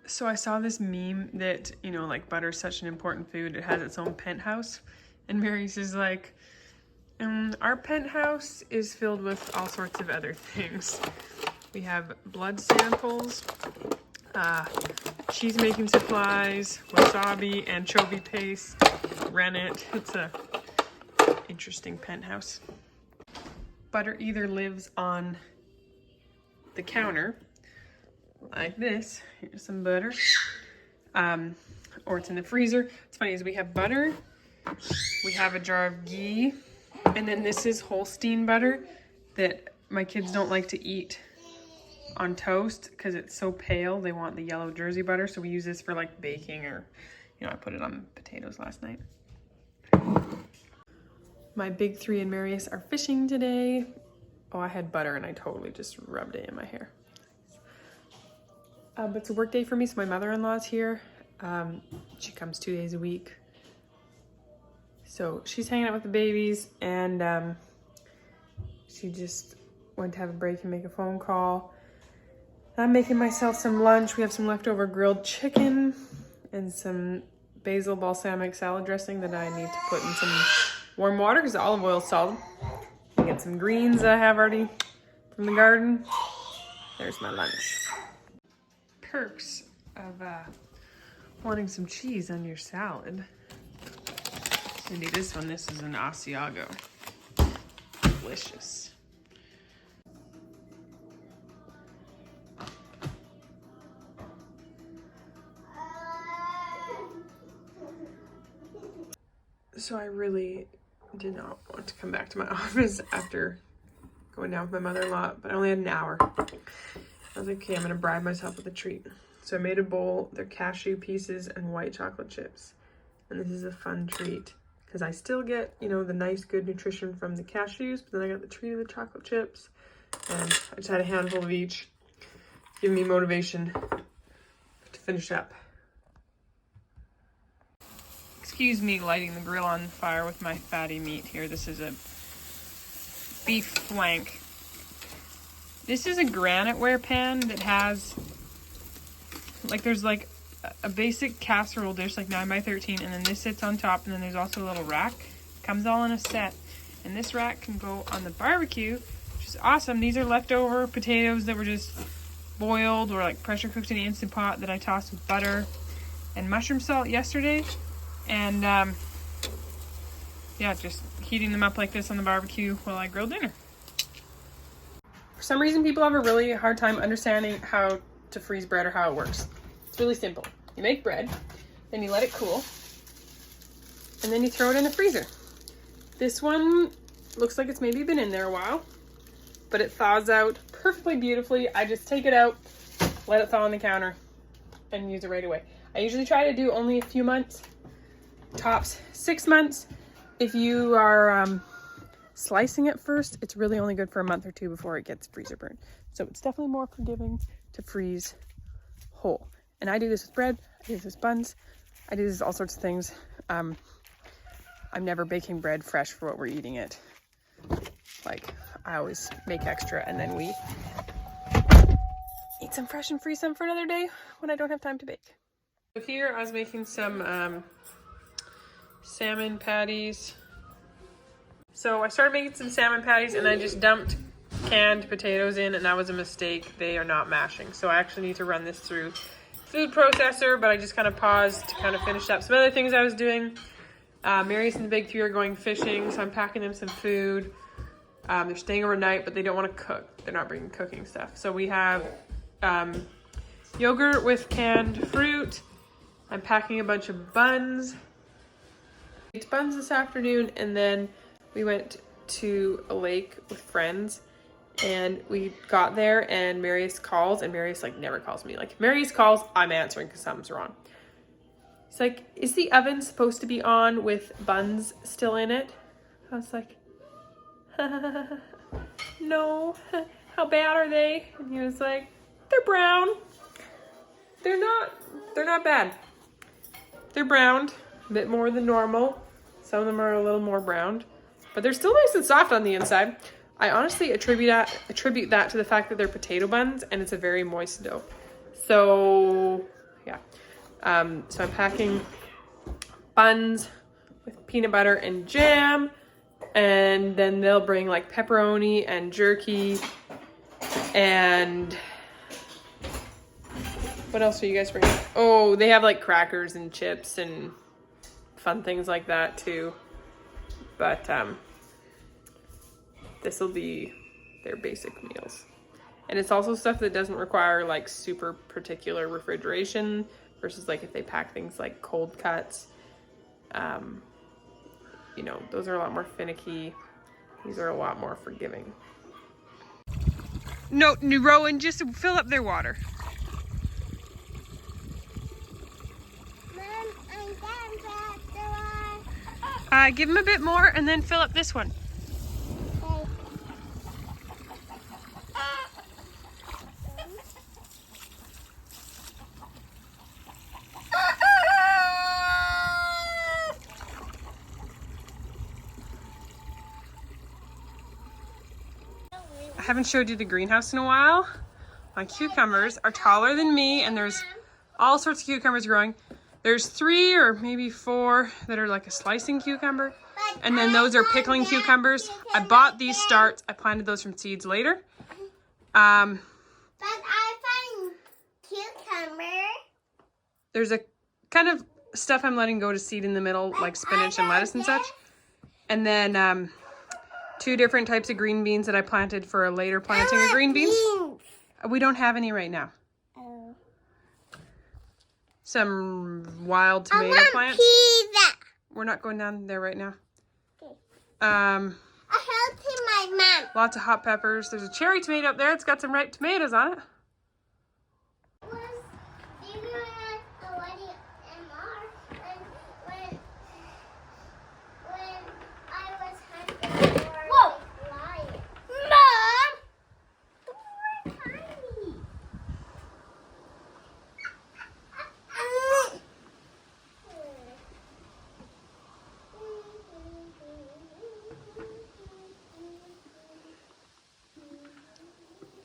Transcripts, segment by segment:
So I saw this meme that, you know, like butter's such an important food. It has its own penthouse. And Marius is like, our penthouse is filled with all sorts of other things. We have blood samples, cheese making supplies, wasabi, anchovy paste, rennet. It's a interesting penthouse. Butter either lives on the counter like this. Here's some butter. Or it's in the freezer. It's funny is we have butter, we have a jar of ghee, and then this is Holstein butter that my kids don't like to eat on toast because it's so pale. They want the yellow Jersey butter, so we use this for like baking, or, you know, I put it on potatoes last night. My big three and Marius are fishing today. Oh, I had butter and I totally just rubbed it in my hair. But it's a work day for me, so my mother-in-law's here. She comes 2 days a week. So she's hanging out with the babies, and she just went to have a break and make a phone call. I'm making myself some lunch. We have some leftover grilled chicken and some basil balsamic salad dressing that I need to put in some warm water because the olive oil is solid. I get some greens that I have already from the garden. There's my lunch. Perks of wanting some cheese on your salad. Maybe this one, this is an Asiago. Delicious. So I really did not want to come back to my office after going down with my mother-in-law, but I only had an hour. I was like, okay, I'm gonna bribe myself with a treat. So I made a bowl. They're cashew pieces and white chocolate chips. And this is a fun treat because I still get, you know, the nice, good nutrition from the cashews, but then I got the treat of the chocolate chips. And I just had a handful of each, giving me motivation to finish up. Excuse me lighting the grill on fire with my fatty meat here. This is a beef flank. This is a graniteware pan that has, like, there's like a basic casserole dish, like 9x13, and then this sits on top, and then there's also a little rack. It comes all in a set, and this rack can go on the barbecue, which is awesome. These are leftover potatoes that were just boiled or like pressure cooked in the Instant Pot that I tossed with butter and mushroom salt yesterday. And yeah, just heating them up like this on the barbecue while I grill dinner. For some reason, people have a really hard time understanding how to freeze bread or how it works. It's really simple. You make bread, then you let it cool, and then you throw it in the freezer. This one looks like it's maybe been in there a while, but it thaws out perfectly beautifully. I just take it out, let it thaw on the counter, and use it right away. I usually try to do only a few months, tops 6 months. If you are slicing it first, it's really only good for a month or two before it gets freezer burned. So it's definitely more forgiving to freeze whole. And I do this with bread, I do this with buns, I do this with all sorts of things. I'm never baking bread fresh for what we're eating it. Like, I always make extra, and then we eat some fresh and freeze some for another day when I don't have time to bake. So here I was making some salmon patties. So I started making some salmon patties, and I just dumped canned potatoes in, and that was a mistake. They are not mashing. So I actually need to run this through food processor, but I just kind of paused to kind of finish up some other things I was doing. Marius and the big three are going fishing, so I'm packing them some food. They're staying overnight, but they don't want to cook. They're not bringing cooking stuff. So we have yogurt with canned fruit. I'm packing a bunch of buns. Ate buns this afternoon, and then we went to a lake with friends, and we got there, and Marius calls, and Marius like never calls me. Like, Marius calls, I'm answering because something's wrong. He's like, is the oven supposed to be on with buns still in it? I was like, no. How bad are they? And he was like, they're brown. They're not bad. They're browned a bit more than normal. Some of them are a little more browned, but they're still nice and soft on the inside. I honestly attribute that to the fact that they're potato buns, and it's a very moist dough. So So I'm packing buns with peanut butter and jam, and then they'll bring like pepperoni and jerky, and what else are you guys bringing? Oh, they have like crackers and chips and fun things like that too. But this will be their basic meals. And it's also stuff that doesn't require like super particular refrigeration versus like if they pack things like cold cuts. You know, those are a lot more finicky. These are a lot more forgiving. No, Rowan, just fill up their water. Mom, I'm done with the water. Give them a bit more and then fill up this one. I haven't showed you the greenhouse in a while. My cucumbers are taller than me, and there's all sorts of cucumbers growing. There's 3 or maybe 4 that are like a slicing cucumber, and then those are pickling cucumbers. I bought these starts. I planted those from seeds later. But I find cucumber. There's a kind of stuff I'm letting go to seed in the middle, like spinach and lettuce and such. And then 2 different types of green beans that I planted for a later planting of green beans. We don't have any right now. Oh. Some wild tomato plants. Pizza. We're not going down there right now. Okay. I helped my mom. Lots of hot peppers. There's a cherry tomato up there. It's got some ripe tomatoes on it.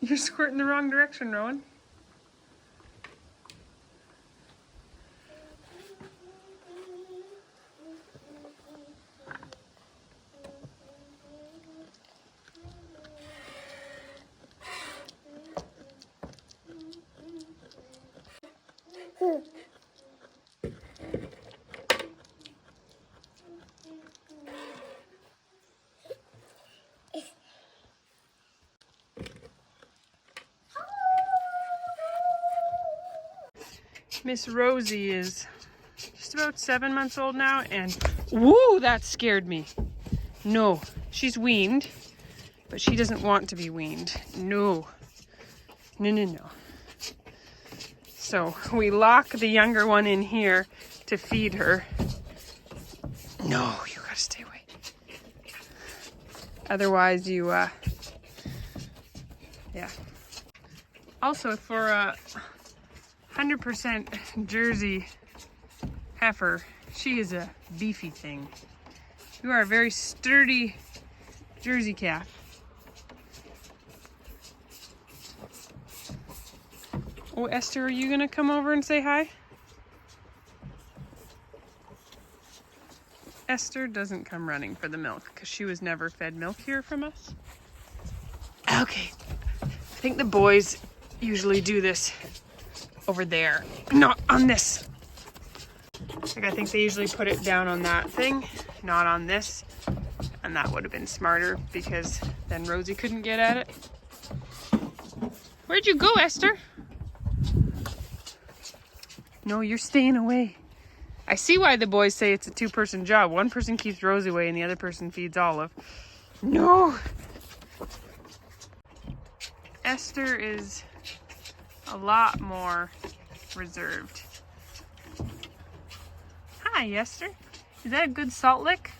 You're squirting the wrong direction, Rowan. Miss Rosie is just about 7 months old now, and whoa, that scared me. No, she's weaned, but she doesn't want to be weaned. No. No, no, no. So we lock the younger one in here to feed her. No, you gotta stay away. Otherwise you, yeah. Also for 100% Jersey heifer, she is a beefy thing. You are a very sturdy Jersey calf. Oh, Esther, are you gonna come over and say hi? Esther doesn't come running for the milk because she was never fed milk here from us. Okay, I think the boys usually do this over there, not on this. Like, I think they usually put it down on that thing, not on this. And that would have been smarter because then Rosie couldn't get at it. Where'd you go, Esther? No, you're staying away. I see why the boys say it's a 2-person job. One person keeps Rosie away and the other person feeds Olive. No! Esther is a lot more reserved. Hi, Esther. Is that a good salt lick?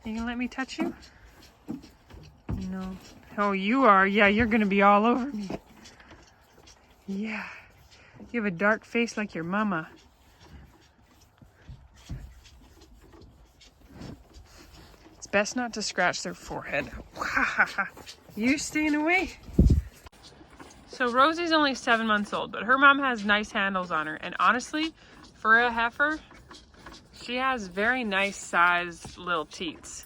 You gonna let me touch you? No. Oh, you are? Yeah, you're gonna be all over me. Yeah. You have a dark face like your mama. It's best not to scratch their forehead. You staying away. So So Rosie's only 7 months old, but her mom has nice handles on her. And honestly, for a heifer, she has very nice sized little teats.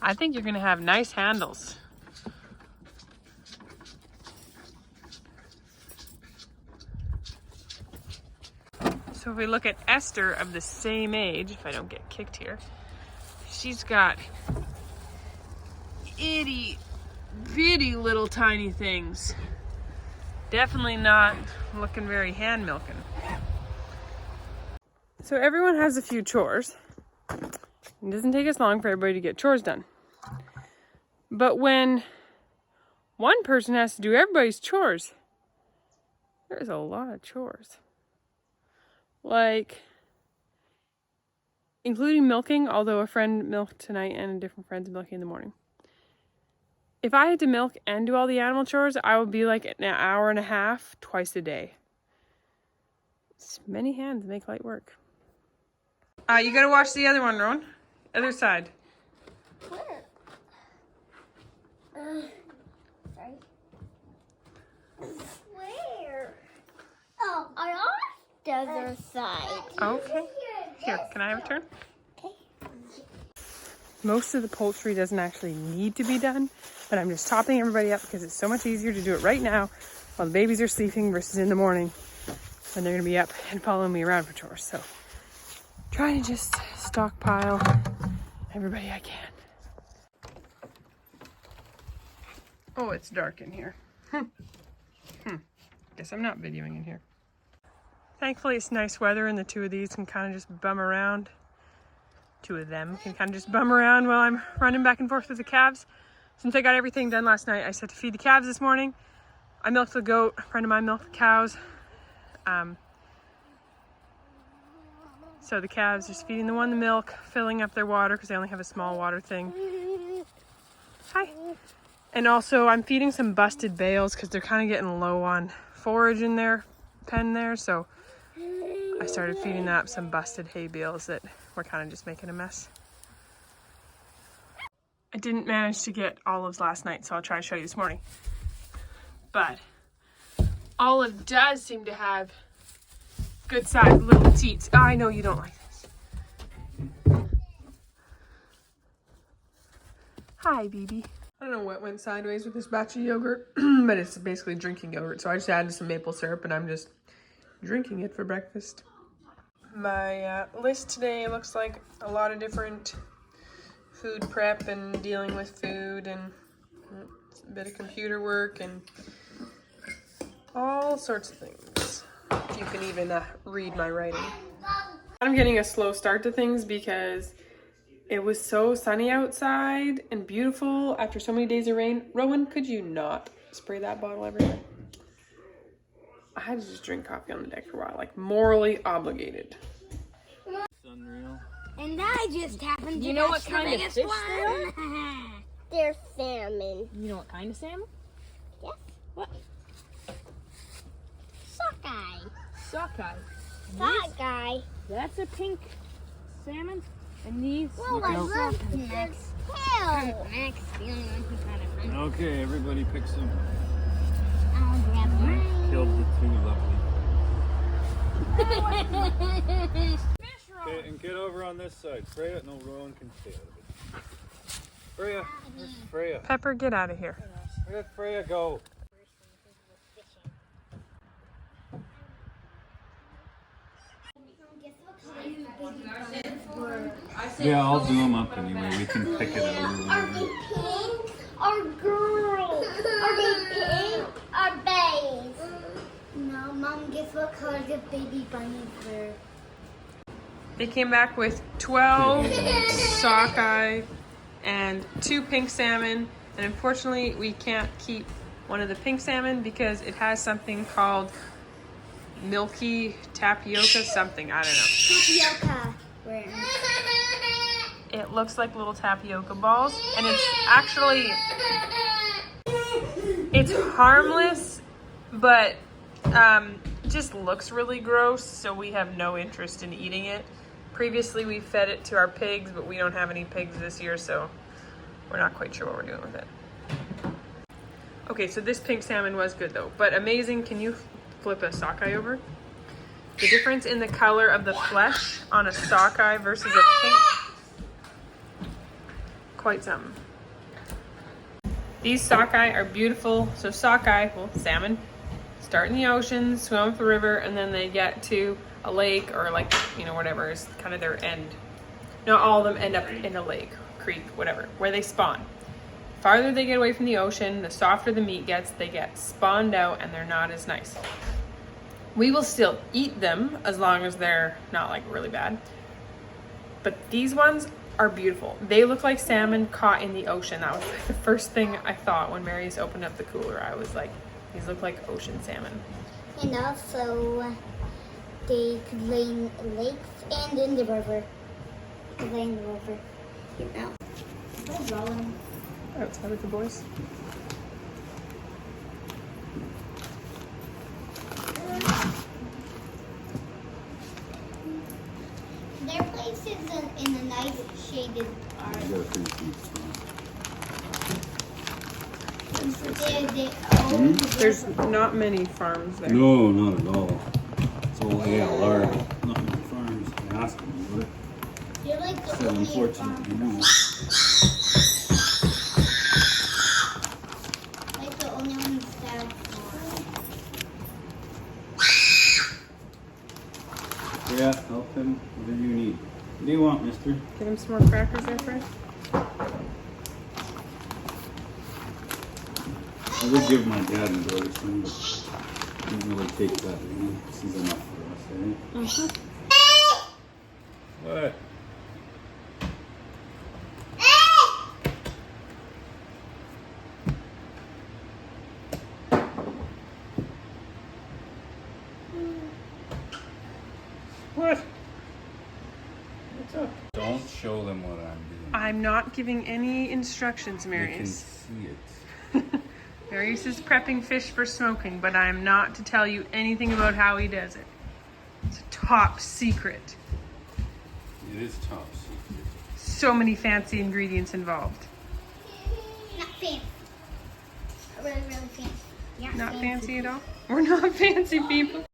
I think you're gonna have nice handles. So if we look at Esther of the same age, if I don't get kicked here, she's got itty bitty little tiny things. Definitely not looking very hand milking. So everyone has a few chores. It doesn't take us long for everybody to get chores done. But when one person has to do everybody's chores, there's a lot of chores. Like, including milking, although a friend milked tonight and a different friend's milking in the morning. If I had to milk and do all the animal chores, I would be like an hour and a half twice a day. It's many hands make light work. You gotta watch the other one, Rowan. Other side. Where? Sorry. Where? Oh, I on the other side. Okay. Here, can I have a turn? Okay. Most of the poultry doesn't actually need to be done, but I'm just topping everybody up because it's so much easier to do it right now while the babies are sleeping versus in the morning when they're gonna be up and following me around for chores. So trying to just stockpile everybody I can. Oh, it's dark in here. Guess I'm not videoing in here. Thankfully it's nice weather and the two of these can kind of just bum around. Two of them can kind of just bum around while I'm running back and forth with the calves. Since I got everything done last night, I set to feed the calves this morning. I milked the goat, a friend of mine milked the cows. So the calves, just feeding the one the milk, filling up their water because they only have a small water thing. Hi. And also I'm feeding some busted bales because they're kind of getting low on forage in their pen there. So I started feeding up some busted hay bales that were kind of just making a mess. I didn't manage to get olives last night, so I'll try to show you this morning. But Olive does seem to have good sized little teats. Oh, I know you don't like this. Hi, baby. I don't know what went sideways with this batch of yogurt, but it's basically drinking yogurt. So I just added some maple syrup and I'm just drinking it for breakfast. My list today looks like a lot of different food prep and dealing with food and a bit of computer work and all sorts of things. If you can even read my writing. I'm getting a slow start to things because it was so sunny outside and beautiful after so many days of rain. Rowan, could you not spray that bottle everywhere? I had to just drink coffee on the deck for a while, like morally obligated. It's unreal. And I just happened to You know what catch kind the of biggest fish one. They're salmon. You know what kind of salmon? Yes. What? Sockeye. Sockeye. Sockeye. That's a pink salmon. And these. Well, I love Max. Hell. Max, the only one who got it. Okay, everybody pick some. I'll grab mine. Killed the two lovely. Fish roll. Okay, and get over on this side. Freya, no, Rowan can stay out of it. Freya, where's Freya? Pepper, get out of here. Where did Freya go? Yeah, I'll do them up anyway. We can pick it out. Are they pink or girls? Are they pink or bays? No, Mom, guess what color the baby bunnies were? They came back with 12 sockeye and 2 pink salmon. And unfortunately, we can't keep one of the pink salmon because it has something called milky tapioca something. I don't know. Tapioca. Where? It looks like little tapioca balls. And it's actually, it's harmless, but just looks really gross. So we have no interest in eating it. Previously, we fed it to our pigs, but we don't have any pigs this year, so we're not quite sure what we're doing with it. Okay, so this pink salmon was good though, but amazing. Can you flip a sockeye over? The difference in the color of the flesh on a sockeye versus a pink, quite something. These sockeye are beautiful. So sockeye, well, salmon, start in the ocean, swim up the river, and then they get to a lake or like, you know, whatever is kind of their end. Not all of them end up in a lake, creek, whatever, where they spawn. Farther they get away from the ocean, the softer the meat gets, they get spawned out and they're not as nice. We will still eat them as long as they're not like really bad. But these ones are beautiful. They look like salmon caught in the ocean. That was like the first thing I thought when Marius opened up the cooler. I was like, these look like ocean salmon. And also, they could lay in lakes and in the river. They could lay in the river. You know. Where's Roland? Outside with the boys. Their place is in a nice shaded part. There's not many farms there. No, not at all. It's all ALR. Not many farms. I asked them about it. You're like the So only unfortunately, no. like the only ones that Yeah, help him. Whatever you need. What do you want, mister? Get him some more crackers there, Fred. I would give my dad and daughter some, but he didn't really take that. You know, this is enough for us, eh? What? What? What's up? Don't show them what I'm doing. I'm not giving any instructions, They can Marius. see it. Marius is prepping fish for smoking, but I'm not to tell you anything about how he does it. It's a top secret. It is top secret. So many fancy ingredients involved. not fancy. Really, really fancy. Yeah, Not fancy at all? We're not fancy people.